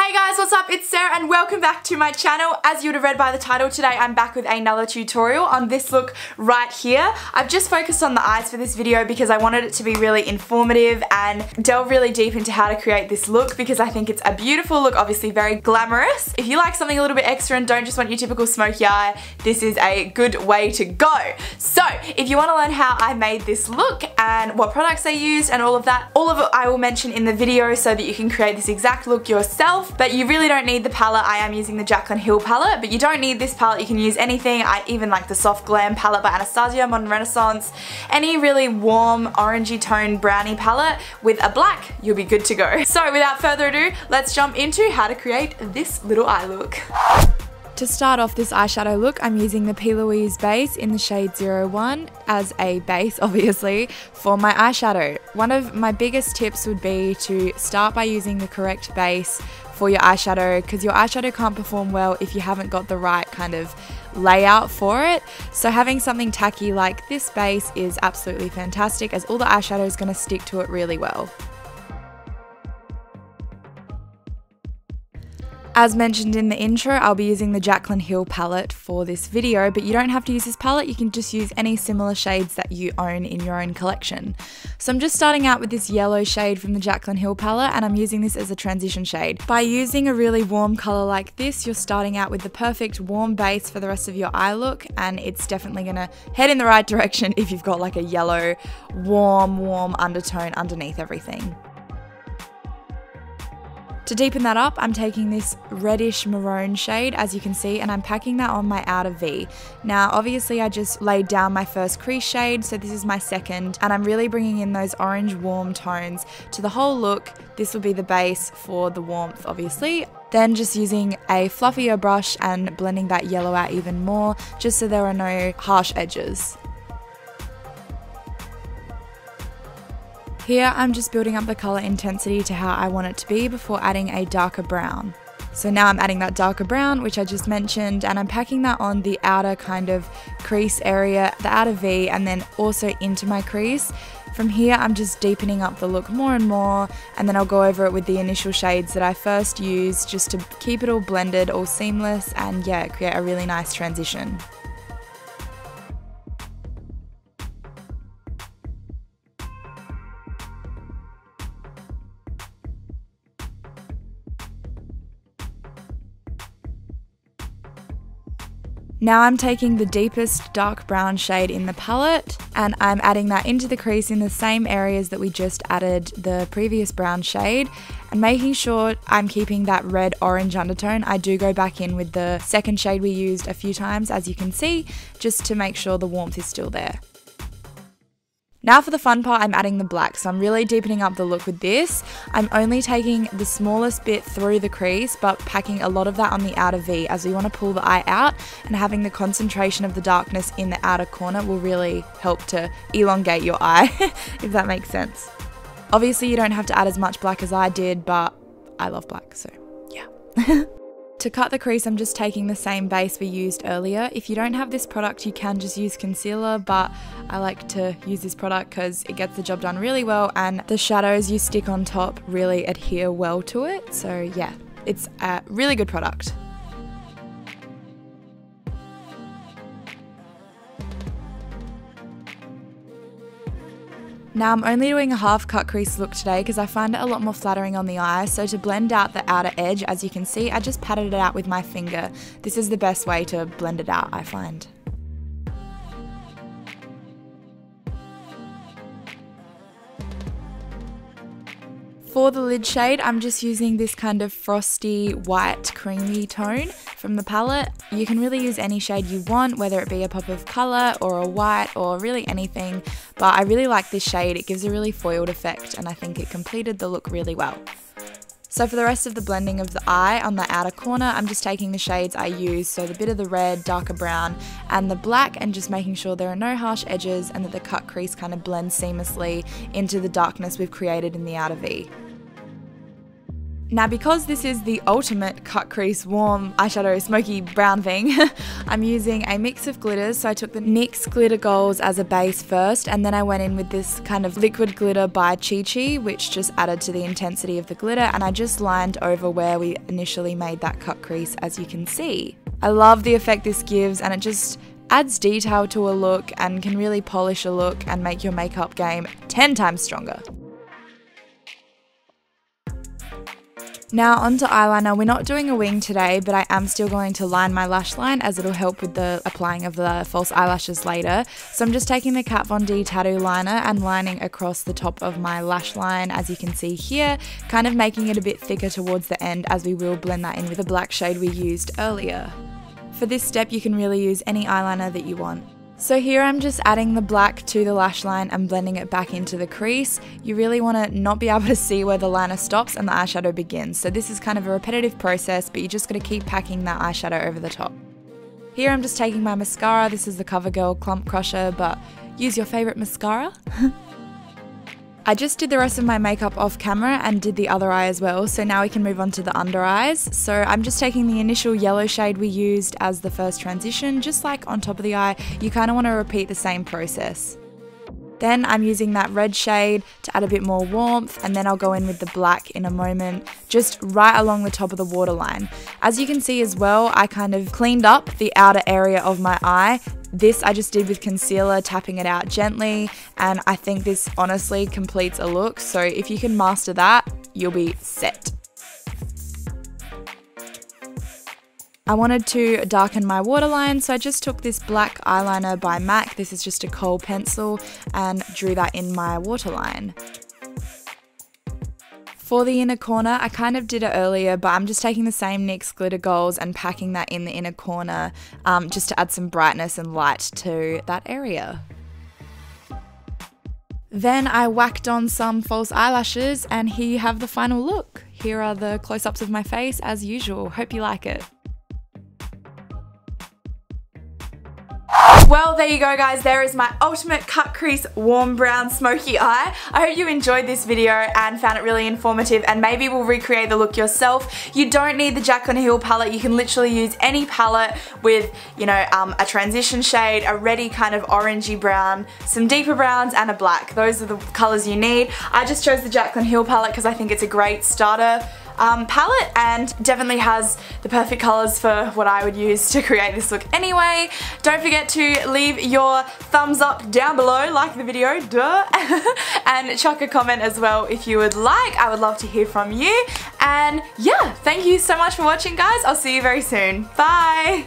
Hey guys, what's up? It's Sarah and welcome back to my channel. As you would have read by the title, today I'm back with another tutorial on this look right here. I've just focused on the eyes for this video because I wanted it to be really informative and delve really deep into how to create this look because I think it's a beautiful look, obviously very glamorous. If you like something a little bit extra and don't just want your typical smoky eye, this is a good way to go. So, if you want to learn how I made this look and what products I used and all of that, all of it I will mention in the video so that you can create this exact look yourself. But you really don't need the palette. I am using the Jaclyn Hill palette, but you don't need this palette. You can use anything. I even like the Soft Glam palette by Anastasia, Modern Renaissance. Any really warm, orangey toned brownie palette with a black, you'll be good to go. So without further ado, let's jump into how to create this little eye look. To start off this eyeshadow look, I'm using the P. Louise base in the shade 01 as a base, obviously, for my eyeshadow. One of my biggest tips would be to start by using the correct base for your eyeshadow because your eyeshadow can't perform well if you haven't got the right kind of layout for it. So having something tacky like this base is absolutely fantastic as all the eyeshadow is going to stick to it really well. As mentioned in the intro, I'll be using the Jaclyn Hill palette for this video, but you don't have to use this palette, you can just use any similar shades that you own in your own collection. So I'm just starting out with this yellow shade from the Jaclyn Hill palette and I'm using this as a transition shade. By using a really warm colour like this, you're starting out with the perfect warm base for the rest of your eye look and it's definitely going to head in the right direction if you've got like a yellow, warm undertone underneath everything. To deepen that up, I'm taking this reddish maroon shade, as you can see, and I'm packing that on my outer V. Now, obviously, I just laid down my first crease shade, so this is my second, and I'm really bringing in those orange warm tones to the whole look. This will be the base for the warmth, obviously. Then just using a fluffier brush and blending that yellow out even more, just so there are no harsh edges. Here I'm just building up the colour intensity to how I want it to be before adding a darker brown. So now I'm adding that darker brown, which I just mentioned, and I'm packing that on the outer kind of crease area, the outer V, and then also into my crease. From here I'm just deepening up the look more and more, and then I'll go over it with the initial shades that I first used just to keep it all blended, all seamless, and yeah, create a really nice transition. Now I'm taking the deepest dark brown shade in the palette and I'm adding that into the crease in the same areas that we just added the previous brown shade and making sure I'm keeping that red orange undertone. I do go back in with the second shade we used a few times, as you can see, just to make sure the warmth is still there. Now for the fun part, I'm adding the black, so I'm really deepening up the look with this. I'm only taking the smallest bit through the crease, but packing a lot of that on the outer V as we want to pull the eye out, and having the concentration of the darkness in the outer corner will really help to elongate your eye, if that makes sense. Obviously you don't have to add as much black as I did, but I love black, so yeah. To cut the crease, I'm just taking the same base we used earlier. If you don't have this product, you can just use concealer, but I like to use this product because it gets the job done really well and the shadows you stick on top really adhere well to it. So yeah, it's a really good product. Now I'm only doing a half cut crease look today because I find it a lot more flattering on the eye, so to blend out the outer edge, as you can see, I just patted it out with my finger. This is the best way to blend it out, I find. For the lid shade, I'm just using this kind of frosty, white, creamy tone from the palette. You can really use any shade you want, whether it be a pop of colour or a white or really anything, but I really like this shade. It gives a really foiled effect and I think it completed the look really well. So for the rest of the blending of the eye on the outer corner, I'm just taking the shades I used, so the bit of the red, darker brown, and the black, and just making sure there are no harsh edges and that the cut crease kind of blends seamlessly into the darkness we've created in the outer V. Now because this is the ultimate cut crease warm eyeshadow smoky brown thing, I'm using a mix of glitters. So I took the NYX glitter golds as a base first, and then I went in with this kind of liquid glitter by Chi Chi, which just added to the intensity of the glitter, and I just lined over where we initially made that cut crease, as you can see. I love the effect this gives, and it just adds detail to a look and can really polish a look and make your makeup game 10 times stronger. Now onto eyeliner. We're not doing a wing today, but I am still going to line my lash line as it'll help with the applying of the false eyelashes later. So I'm just taking the Kat Von D tattoo liner and lining across the top of my lash line, as you can see here, kind of making it a bit thicker towards the end, as we will blend that in with the black shade we used earlier. For this step you can really use any eyeliner that you want. So here I'm just adding the black to the lash line and blending it back into the crease. You really want to not be able to see where the liner stops and the eyeshadow begins. So this is kind of a repetitive process, but you just got to keep packing that eyeshadow over the top. Here I'm just taking my mascara. This is the CoverGirl Clump Crusher, but use your favourite mascara. I just did the rest of my makeup off camera and did the other eye as well, so now we can move on to the under eyes. So I'm just taking the initial yellow shade we used as the first transition, just like on top of the eye. You kind of want to repeat the same process. Then I'm using that red shade to add a bit more warmth, and then I'll go in with the black in a moment, just right along the top of the waterline. As you can see as well, I kind of cleaned up the outer area of my eye. This I just did with concealer, tapping it out gently, and I think this honestly completes a look, so if you can master that, you'll be set. I wanted to darken my waterline, so I just took this black eyeliner by MAC, this is just a kohl pencil, and drew that in my waterline. For the inner corner, I kind of did it earlier, but I'm just taking the same NYX glitter golds and packing that in the inner corner just to add some brightness and light to that area. Then I whacked on some false eyelashes, and here you have the final look. Here are the close-ups of my face as usual. Hope you like it. Well, there you go guys, there is my ultimate cut crease warm brown smoky eye. I hope you enjoyed this video and found it really informative, and maybe will recreate the look yourself. You don't need the Jaclyn Hill palette, you can literally use any palette with, you know, a transition shade, a ready kind of orangey brown, some deeper browns, and a black. Those are the colours you need. I just chose the Jaclyn Hill palette because I think it's a great starter palette, and definitely has the perfect colours for what I would use to create this look anyway. Don't forget to leave your thumbs up down below, like the video, duh, and chuck a comment as well if you would like. I would love to hear from you, and yeah, thank you so much for watching guys. I'll see you very soon. Bye!